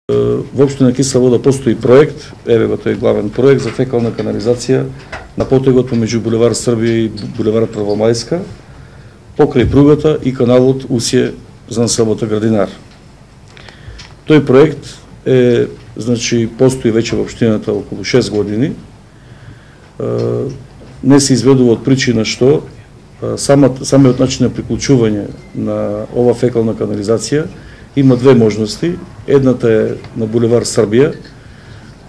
Во општина Кисела Вода постои проект, еве го тој главен проект за фекална канализација на потегот помеѓу булевар Србија и булевар Првомајска, покрај пругата и каналот Усје за населбата Градинар. Тој проект постои веќе во општината околу 6 години. Не се изведува од причина што самиот начин на приклучување на ова фекална канализација има две можности. Едната е на булевар Србија,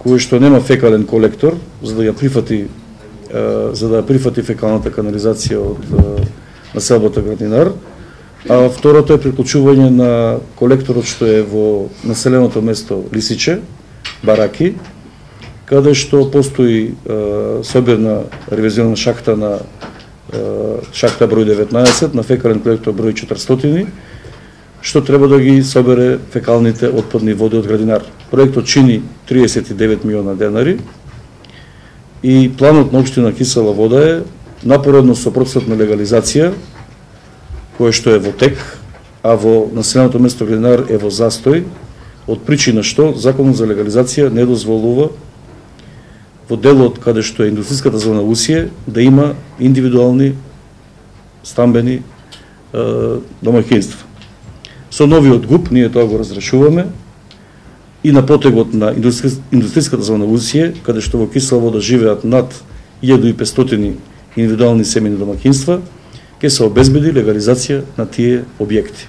кој што нема фекален колектор за да ја прифати фекалната канализација од населбата Градинар, а второто е приклучување на колекторот што е во населеното место Лисиче, Бараки, каде што постои собирна ревизионна шахта на шахта број 19 на фекален колектор број 400, што треба да ги собере фекалните отпадни води од Градинар. Проектот чини 39 милиона денари и планот на општина Кисела Вода е напоредно со процесот на легализација, кој што е во тек, а во населеното место Градинар е во застој, од причина што законот за легализација не дозволува во делот каде што е индустријската зона Усје да има индивидуални стамбени домаќинства. Со новиот ГУП ние тоа го разрешуваме и на потегот на индустријската зона Усје, каде што во Кисела Вода живеат над 1500 индивидуални семејни домаќинства, ќе се обезбеди легализација на тие објекти.